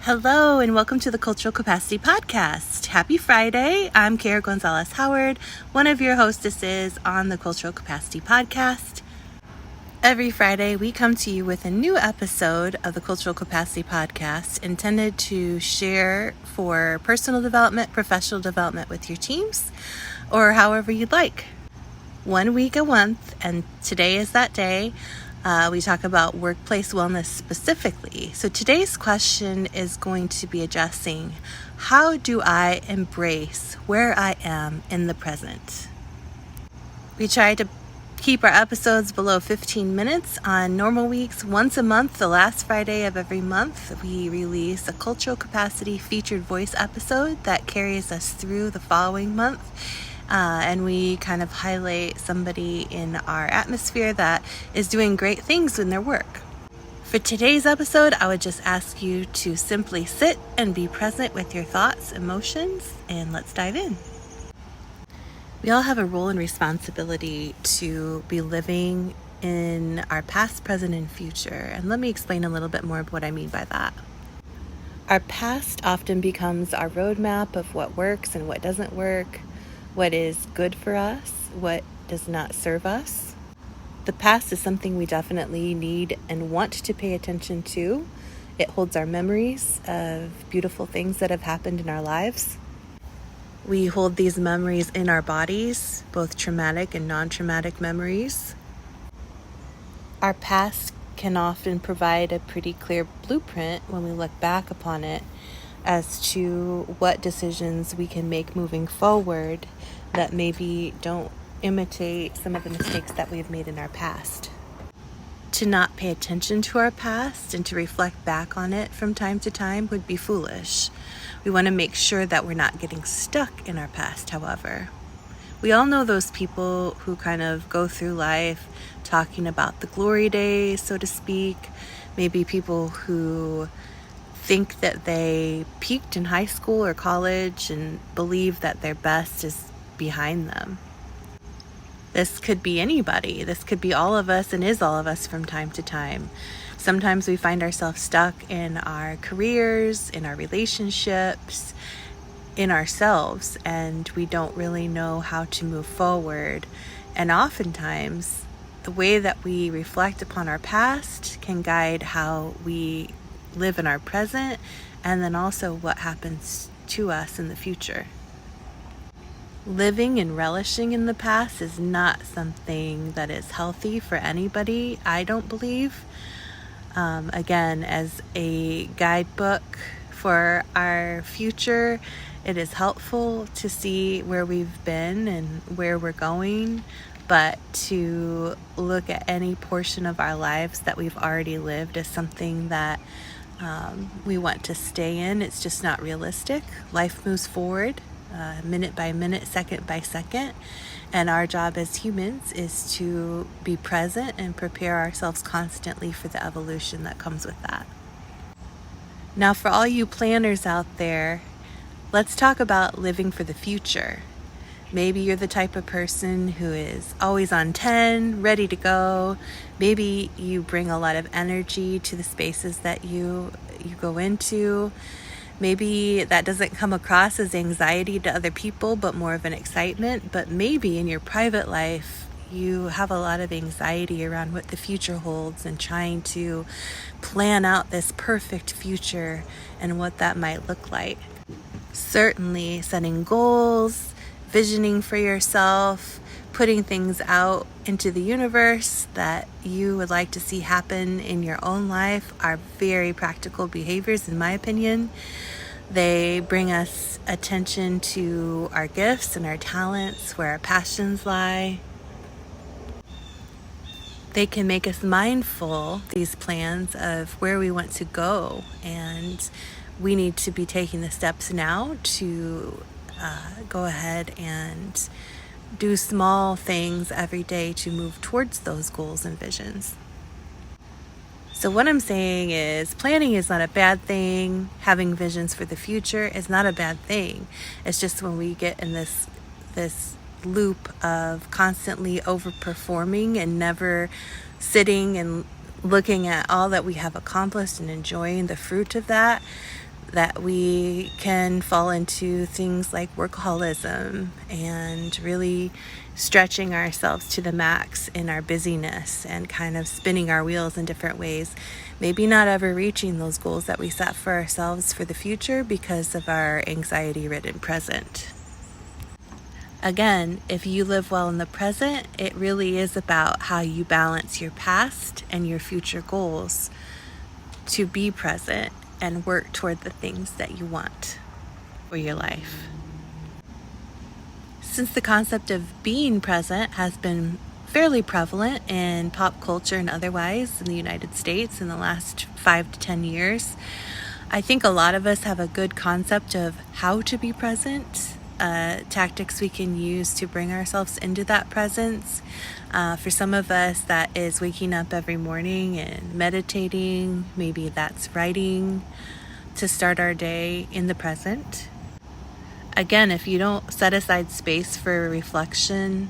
Hello and welcome to the Cultural Capacity Podcast. Happy Friday. I'm Kara Gonzalez-Howard, one of your hostesses on the Cultural Capacity Podcast. Every Friday, we come to you with a new episode of the Cultural Capacity Podcast intended to share for personal development, professional development with your teams, or however you'd like. 1 week a month, and today is that day. We talk about workplace wellness specifically. So today's question is going to be addressing, how do I embrace where I am in the present? We try to keep our episodes below 15 minutes on normal weeks. Once a month, the last Friday of every month, we release a cultural capacity featured voice episode that carries us through the following month. And we kind of highlight somebody in our atmosphere that is doing great things in their work. For today's episode, I would just ask you to simply sit and be present with your thoughts, emotions, and let's dive in. We all have a role and responsibility to be living in our past, present, and future. And let me explain a little bit more of what I mean by that. Our past often becomes our roadmap of what works and what doesn't work, what is good for us, what does not serve us. The past is something we definitely need and want to pay attention to. It holds our memories of beautiful things that have happened in our lives. We hold these memories in our bodies, both traumatic and non-traumatic memories. Our past can often provide a pretty clear blueprint when we look back upon it as to what decisions we can make moving forward that maybe don't imitate some of the mistakes that we've made in our past. To not pay attention to our past and to reflect back on it from time to time would be foolish. We want to make sure that we're not getting stuck in our past, however. We all know those people who kind of go through life talking about the glory days, so to speak. Maybe people who think that they peaked in high school or college and believe that their best is behind them. This could be anybody. This could be all of us and is all of us from time to time. Sometimes we find ourselves stuck in our careers, in our relationships, in ourselves, and we don't really know how to move forward. And oftentimes, the way that we reflect upon our past can guide how we live in our present, and then also what happens to us in the future. Living and relishing in the past is not something that is healthy for anybody, I don't believe. Again, as a guidebook for our future, it is helpful to see where we've been and where we're going, but to look at any portion of our lives that we've already lived as something that we want to stay in, it's just not realistic. Life moves forward minute by minute, second by second, and our job as humans is to be present and prepare ourselves constantly for the evolution that comes with that. Now, for all you planners out there, let's talk about living for the future. Maybe you're the type of person who is always on 10, ready to go. Maybe you bring a lot of energy to the spaces that you go into. Maybe that doesn't come across as anxiety to other people, but more of an excitement. But maybe in your private life, you have a lot of anxiety around what the future holds and trying to plan out this perfect future and what that might look like. Certainly setting goals, visioning for yourself, putting things out into the universe that you would like to see happen in your own life are very practical behaviors, in my opinion. They bring us attention to our gifts and our talents, where our passions lie. They can make us mindful, these plans, of where we want to go, and we need to be taking the steps now to go ahead and do small things every day to move towards those goals and visions. So what I'm saying is, planning is not a bad thing. Having visions for the future is not a bad thing. It's just when we get in this loop of constantly overperforming and never sitting and looking at all that we have accomplished and enjoying the fruit of that, that we can fall into things like workaholism and really stretching ourselves to the max in our busyness and kind of spinning our wheels in different ways, maybe not ever reaching those goals that we set for ourselves for the future because of our anxiety-ridden present. Again, if you live well in the present, it really is about how you balance your past and your future goals to be present and work toward the things that you want for your life. Since the concept of being present has been fairly prevalent in pop culture and otherwise in the United States in the last 5 to 10 years, I think a lot of us have a good concept of how to be present, tactics we can use to bring ourselves into that presence. For some of us, that is waking up every morning and meditating. Maybe that's writing to start our day in the present. Again, if you don't set aside space for reflection,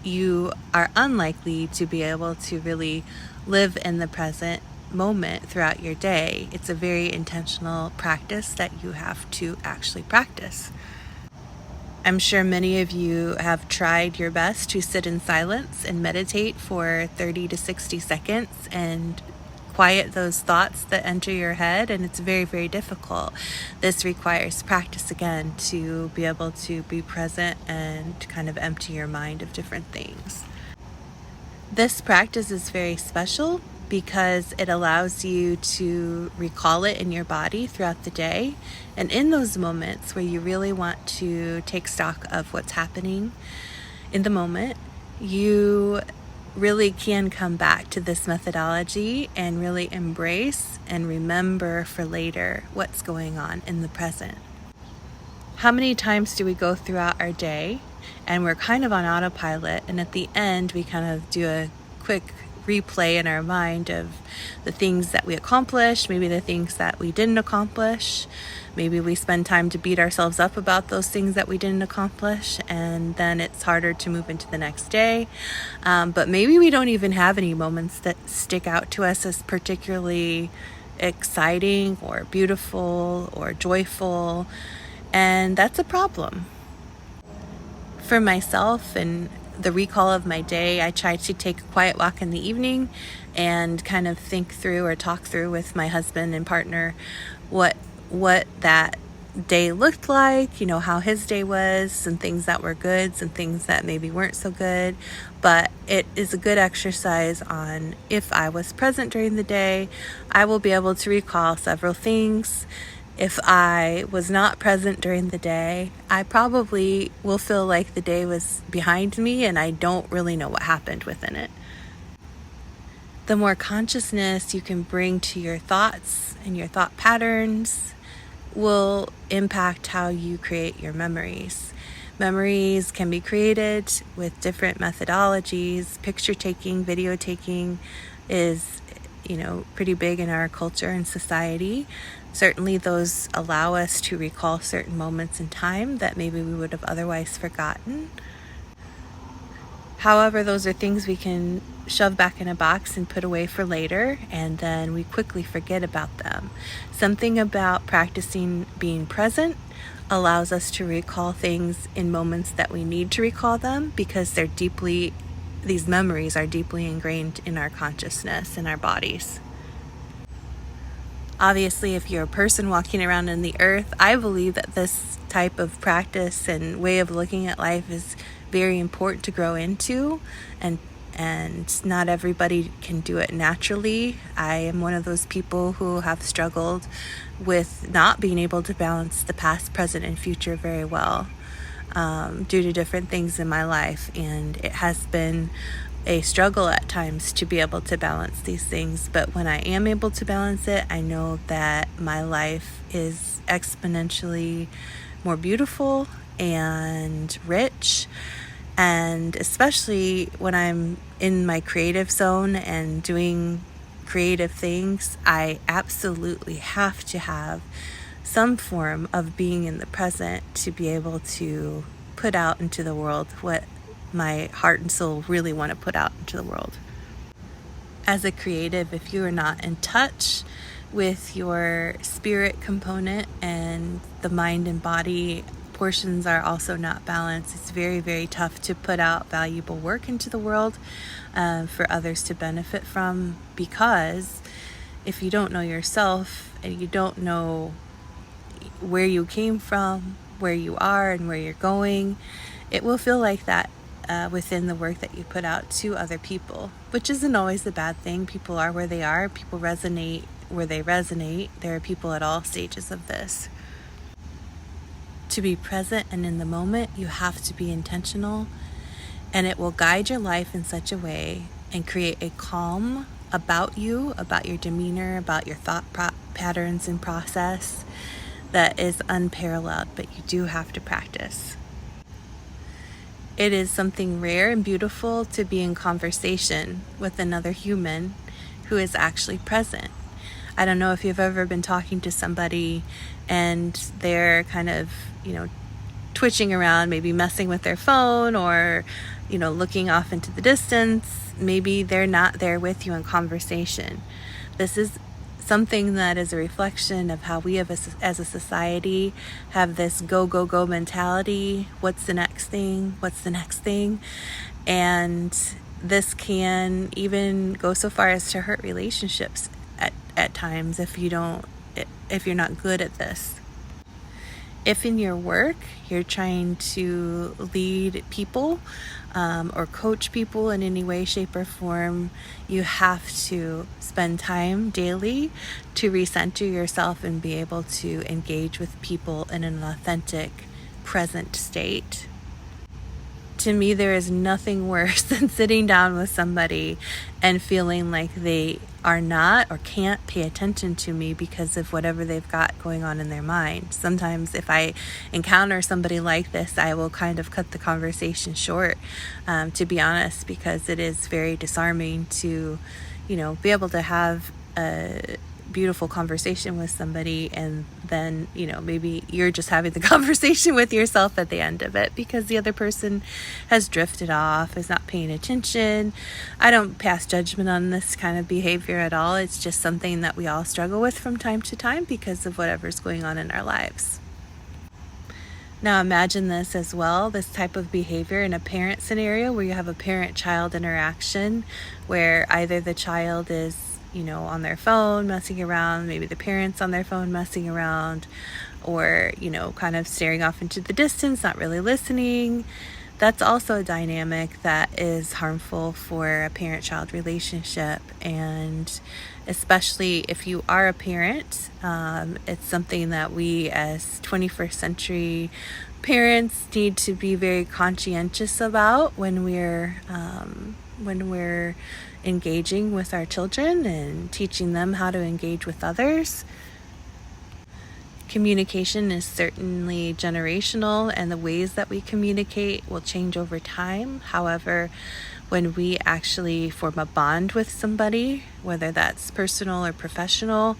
you are unlikely to be able to really live in the present moment throughout your day. It's a very intentional practice that you have to actually practice. I'm sure many of you have tried your best to sit in silence and meditate for 30 to 60 seconds and quiet those thoughts that enter your head, and it's very, very difficult. This requires practice again to be able to be present and kind of empty your mind of different things. This practice is very special because it allows you to recall it in your body throughout the day. And in those moments where you really want to take stock of what's happening in the moment, you really can come back to this methodology and really embrace and remember for later what's going on in the present. How many times do we go throughout our day and we're kind of on autopilot, and at the end we kind of do a quick replay in our mind of the things that we accomplished, maybe the things that we didn't accomplish. Maybe we spend time to beat ourselves up about those things that we didn't accomplish, and then it's harder to move into the next day. But maybe we don't even have any moments that stick out to us as particularly exciting or beautiful or joyful, and that's a problem. For myself and the recall of my day, I try to take a quiet walk in the evening and kind of think through or talk through with my husband and partner what that day looked like, how his day was, some things that were good, some things that maybe weren't so good. But it is a good exercise on if I was present during the day, I will be able to recall several things. If I was not present during the day, I probably will feel like the day was behind me and I don't really know what happened within it. The more consciousness you can bring to your thoughts and your thought patterns will impact how you create your memories. Memories can be created with different methodologies. Picture taking, video taking is, pretty big in our culture and society. Certainly those allow us to recall certain moments in time that maybe we would have otherwise forgotten. However, those are things we can shove back in a box and put away for later, and then we quickly forget about them. Something about practicing being present allows us to recall things in moments that we need to recall them because these memories are deeply ingrained in our consciousness and our bodies. Obviously, if you're a person walking around in the earth, I believe that this type of practice and way of looking at life is very important to grow into, and not everybody can do it naturally. I am one of those people who have struggled with not being able to balance the past, present, and future very well due to different things in my life, and it has been a struggle at times to be able to balance these things. But when I am able to balance it, I know that my life is exponentially more beautiful and rich. And especially when I'm in my creative zone and doing creative things, I absolutely have to have some form of being in the present to be able to put out into the world what my heart and soul really want to put out into the world. As a creative, if you are not in touch with your spirit component, and the mind and body portions are also not balanced. It's very, very tough to put out valuable work into the world for others to benefit from, because if you don't know yourself and you don't know where you came from, where you are, and where you're going, it will feel like that within the work that you put out to other people, which isn't always a bad thing. People are where they are. People resonate where they resonate. There are people at all stages of this. To be present and in the moment, you have to be intentional, and it will guide your life in such a way and create a calm about you, about your demeanor, about your thought patterns and process that is unparalleled, but you do have to practice. It is something rare and beautiful to be in conversation with another human who is actually present. I don't know if you've ever been talking to somebody and they're kind of, twitching around, maybe messing with their phone, or, looking off into the distance. Maybe they're not there with you in conversation. This is something that is a reflection of how we as a society have this go, go, go mentality. What's the next thing? What's the next thing? And this can even go so far as to hurt relationships at times if you're not good at this. If in your work you're trying to lead people or coach people in any way, shape, or form, you have to spend time daily to recenter yourself and be able to engage with people in an authentic, present state. To me, there is nothing worse than sitting down with somebody and feeling like they are not or can't pay attention to me because of whatever they've got going on in their mind. Sometimes if I encounter somebody like this, I will kind of cut the conversation short, to be honest, because it is very disarming to, be able to have a beautiful conversation with somebody, and then maybe you're just having the conversation with yourself at the end of it because the other person has drifted off, is not paying attention. I don't pass judgment on this kind of behavior at all. It's just something that we all struggle with from time to time because of whatever's going on in our lives. Now imagine this as well, this type of behavior in a parent scenario where you have a parent-child interaction where either the child is on their phone messing around, maybe the parents on their phone messing around, or, kind of staring off into the distance, not really listening. That's also a dynamic that is harmful for a parent-child relationship. And especially if you are a parent, it's something that we as 21st century parents need to be very conscientious about when we're engaging with our children and teaching them how to engage with others. Communication is certainly generational, and the ways that we communicate will change over time. However, when we actually form a bond with somebody, whether that's personal or professional,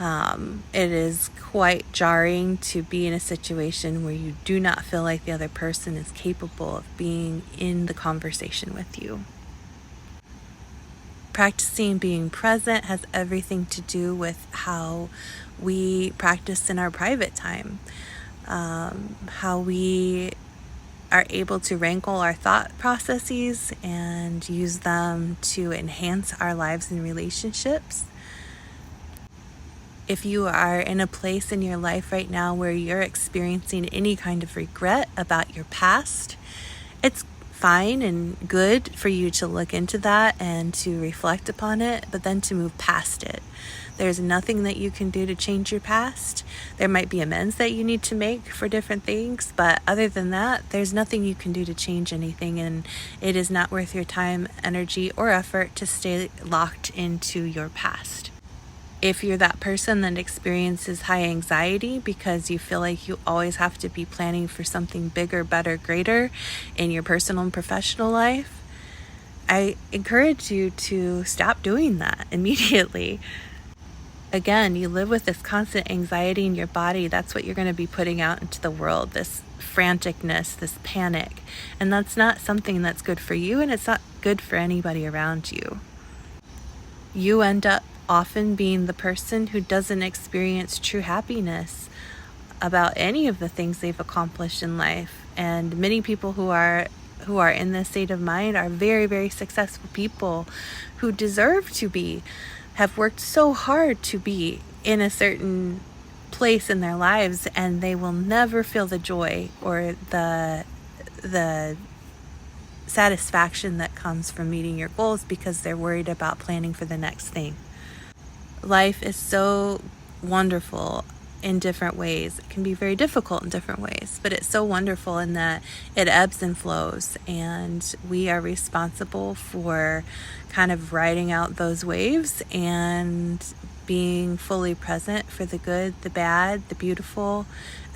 it is quite jarring to be in a situation where you do not feel like the other person is capable of being in the conversation with you. Practicing being present has everything to do with how we practice in our private time, how we are able to wrangle our thought processes and use them to enhance our lives and relationships. If you are in a place in your life right now where you're experiencing any kind of regret about your past, it's fine and good for you to look into that and to reflect upon it, but then to move past it. There's nothing that you can do to change your past. There might be amends that you need to make for different things, but other than that, there's nothing you can do to change anything, and it is not worth your time, energy, or effort to stay locked into your past. If you're that person that experiences high anxiety because you feel like you always have to be planning for something bigger, better, greater in your personal and professional life, I encourage you to stop doing that immediately. Again, you live with this constant anxiety in your body. That's what you're going to be putting out into the world, this franticness, this panic. And that's not something that's good for you, and it's not good for anybody around you. You end up often being the person who doesn't experience true happiness about any of the things they've accomplished in life. And many people who are in this state of mind are very, very successful people who deserve to be, have worked so hard to be in a certain place in their lives, and they will never feel the joy or the satisfaction that comes from meeting your goals because they're worried about planning for the next thing. Life is so wonderful in different ways. It can be very difficult in different ways, but it's so wonderful in that it ebbs and flows, and we are responsible for kind of riding out those waves and being fully present for the good, the bad, the beautiful,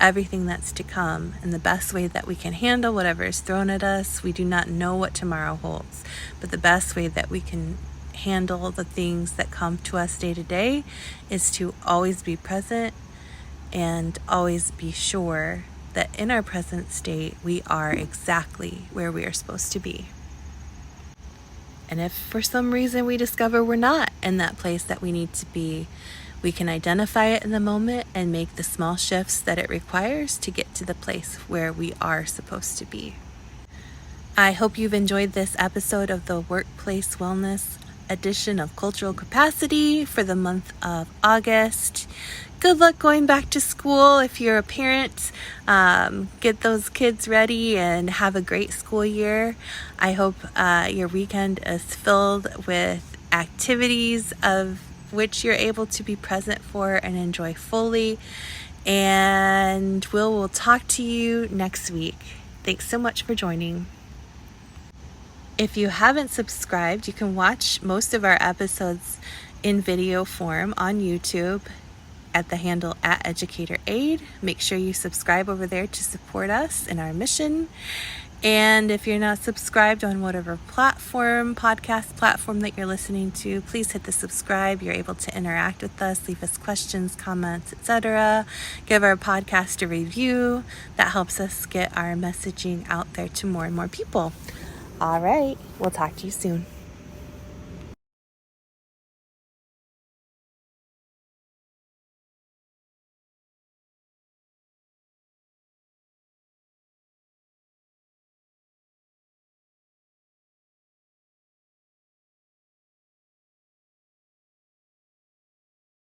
everything that's to come, in the best way that we can handle whatever is thrown at us. We do not know what tomorrow holds, but the best way that we can handle the things that come to us day to day is to always be present and always be sure that in our present state we are exactly where we are supposed to be. And if for some reason we discover we're not in that place that we need to be, we can identify it in the moment and make the small shifts that it requires to get to the place where we are supposed to be. I hope you've enjoyed this episode of the Workplace Wellness edition of Cultural Capacity for the month of August. Good luck going back to school if you're a parent. Get those kids ready and have a great school year. I hope your weekend is filled with activities of which you're able to be present for and enjoy fully. And we'll talk to you next week. Thanks so much for joining. If you haven't subscribed, you can watch most of our episodes in video form on YouTube at the handle @EducatorAid. Make sure you subscribe over there to support us in our mission. And if you're not subscribed on whatever podcast platform that you're listening to, please hit the subscribe. You're able to interact with us, leave us questions, comments, etc. Give our podcast a review. That helps us get our messaging out there to more and more people. All right, we'll talk to you soon.